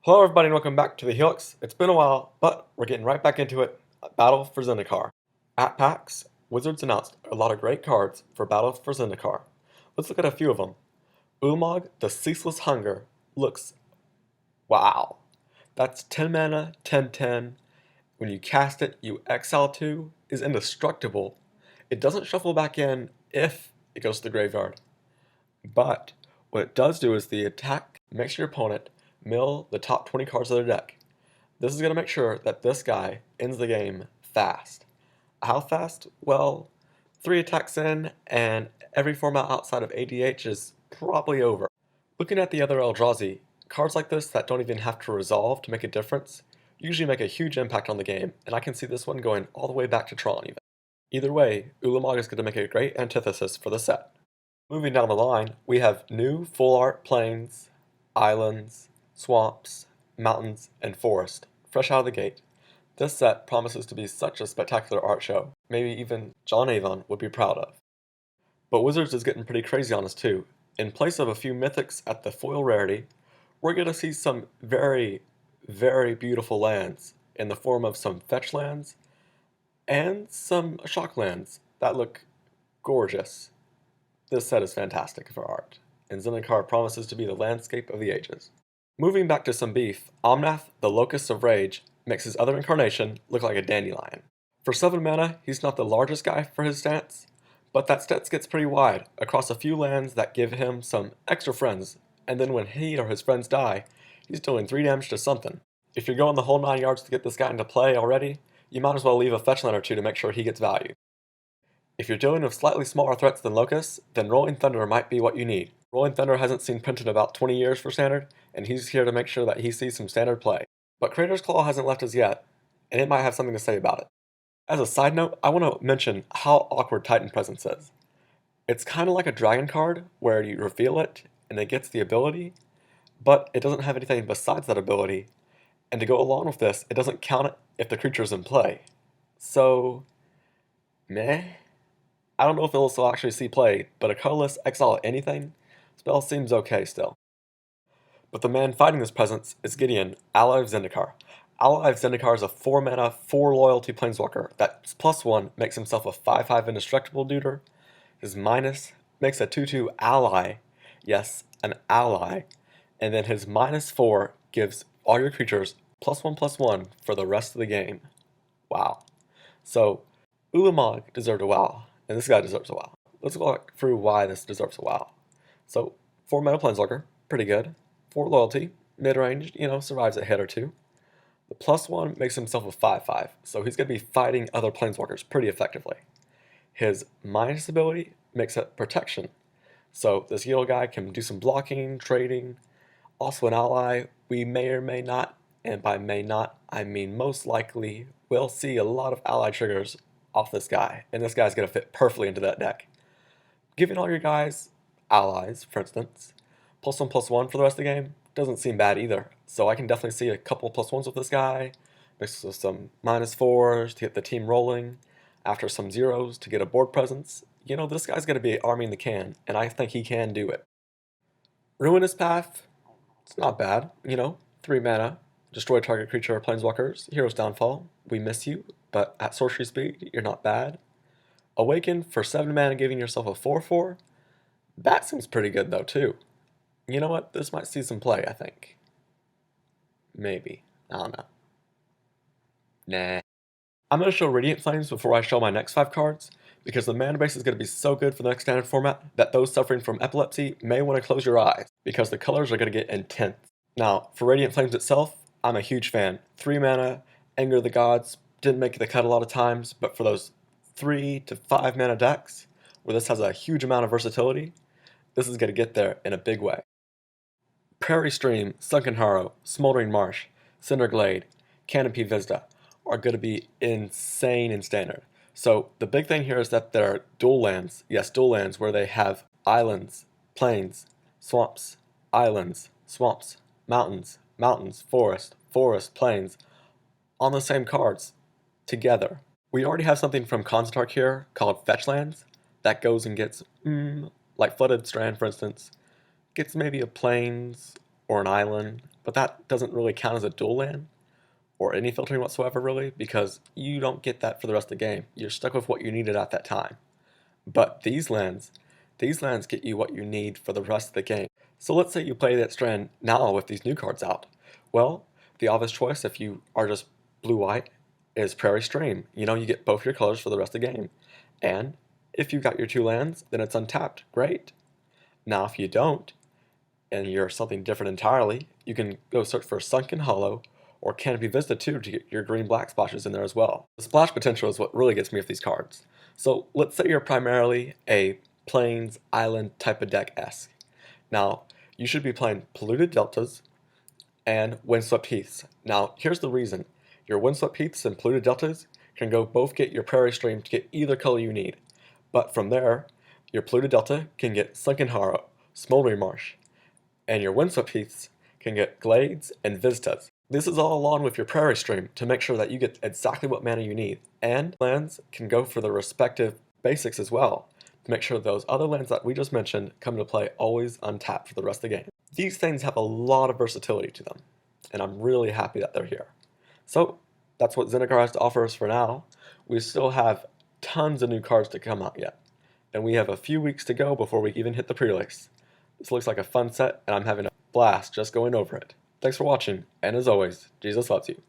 Hello everybody and welcome back to the Helix. It's been a while, but we're getting right back into it. Battle for Zendikar. At PAX, Wizards announced a lot of great cards for Battle for Zendikar. Let's look at a few of them. Umaga, the Ceaseless Hunger, looks wow. That's 10 mana, 10/10. When you cast it, you exile 2, is indestructible. It doesn't shuffle back in if it goes to the graveyard. But what it does do is the attack makes your opponent mill the top 20 cards of their deck. This is going to make sure that this guy ends the game fast. How fast? Well, 3 attacks in, and every format outside of ADH is probably over. Looking at the other Eldrazi, cards like this that don't even have to resolve to make a difference usually make a huge impact on the game, and I can see this one going all the way back to Tron even. Either way, Umaga is going to make a great antithesis for the set. Moving down the line, we have new full art plains, islands, swamps, mountains, and forest, fresh out of the gate. This set promises to be such a spectacular art show, maybe even John Avon would be proud of. But Wizards is getting pretty crazy on us too. In place of a few mythics at the foil rarity, we're going to see some very, very beautiful lands in the form of some fetch lands and some shock lands that look gorgeous. This set is fantastic for art, and Zendikar promises to be the landscape of the ages. Moving back to some beef, Omnath, the Locust of Rage, makes his other incarnation look like a dandelion. For 7 mana, he's not the largest guy for his stance, but that stance gets pretty wide across a few lands that give him some extra friends, and then when he or his friends die, he's doing 3 damage to something. If you're going the whole 9 yards to get this guy into play already, you might as well leave a fetch land or 2 to make sure he gets value. If you're dealing with slightly smaller threats than Locusts, then Rolling Thunder might be what you need. Rolling Thunder hasn't seen print in about 20 years for Standard, and he's here to make sure that he sees some Standard play. But Creator's Claw hasn't left us yet, and it might have something to say about it. As a side note, I want to mention how awkward Titan Presence is. It's kind of like a dragon card, where you reveal it, and it gets the ability, but it doesn't have anything besides that ability, and to go along with this, it doesn't count it if the creature's in play. So, meh? I don't know if it'll actually see play, but a colorless exile anything spell seems okay still. But the man fighting this presence is Gideon, ally of Zendikar. Ally of Zendikar is a 4 mana, 4 loyalty planeswalker that +1 makes himself a 5/5 indestructible duder. His minus makes a 2/2 ally, yes, an ally, and then his -4 gives all your creatures +1/+1 for the rest of the game. Wow. So, Ulamog deserved a wow, and this guy deserves a wow. Let's walk through why this deserves a wow. So, 4 mana planeswalker, pretty good. 4 loyalty, mid-range, survives a hit or 2. The +1 makes himself a 5/5, so he's going to be fighting other planeswalkers pretty effectively. His minus ability makes it protection, so this heal guy can do some blocking, trading. Also an ally, we may or may not, and by may not, I mean most likely, we'll see a lot of ally triggers off this guy, and this guy's going to fit perfectly into that deck. Giving all your guys allies, for instance, +1/+1 for the rest of the game doesn't seem bad either. So I can definitely see a couple +1s with this guy, mixed with some -4s to get the team rolling, after some 0s to get a board presence. This guy's going to be arming the can, and I think he can do it. Ruinous Bath, it's not bad, 3 mana, destroy target creature or planeswalkers, hero's downfall, we miss you, but at sorcery speed, you're not bad. Awaken for 7 mana, giving yourself a 4/4, that seems pretty good though too. You know what, this might see some play, I think. Maybe, I don't know. Nah. I'm going to show Radiant Flames before I show my next 5 cards, because the mana base is going to be so good for the next standard format that those suffering from epilepsy may want to close your eyes, because the colors are going to get intense. Now, for Radiant Flames itself, I'm a huge fan. 3 mana, Anger of the Gods, didn't make the cut a lot of times, but for those 3 to 5 mana decks, where this has a huge amount of versatility, this is going to get there in a big way. Prairie Stream, Sunken Harrow, Smoldering Marsh, Cinder Glade, Canopy Vista are going to be insane in Standard. So the big thing here is that there are dual lands, yes, dual lands where they have islands, plains, swamps, islands, swamps, mountains, mountains, forest, forest, plains, on the same cards, together. We already have something from Construct here called Fetch Lands that goes and gets, like Flooded Strand for instance, gets maybe a plains or an island but that doesn't really count as a dual land or any filtering whatsoever really, because you don't get that for the rest of the game. You're stuck with what you needed at that time. But these lands get you what you need for the rest of the game. So let's say you play that strand now with these new cards out. Well, the obvious choice if you are just blue-white is Prairie Stream. You know, you get both your colors for the rest of the game. And if you got your 2 lands, then it's untapped. Great. Now if you don't, and you're something different entirely, you can go search for Sunken Hollow or Canopy Vista too to get your green-black splashes in there as well. The splash potential is what really gets me with these cards. So let's say you're primarily a Plains Island type of deck-esque. Now, you should be playing Polluted Deltas and Windswept Heaths. Now, here's the reason. Your Windswept Heaths and Polluted Deltas can go both get your Prairie Stream to get either color you need. But from there, your Polluted Delta can get Sunken Hollow, Smoldering Marsh, and your Windswept Heaths can get Glades and Vistas. This is all along with your Prairie Stream to make sure that you get exactly what mana you need. And lands can go for the respective basics as well, to make sure those other lands that we just mentioned come into play always untapped for the rest of the game. These things have a lot of versatility to them, and I'm really happy that they're here. So that's what Zendikar has to offer us for now. We still have tons of new cards to come out yet, and we have a few weeks to go before we even hit the pre-release. This looks like a fun set, and I'm having a blast just going over it. Thanks for watching, and as always, Jesus loves you.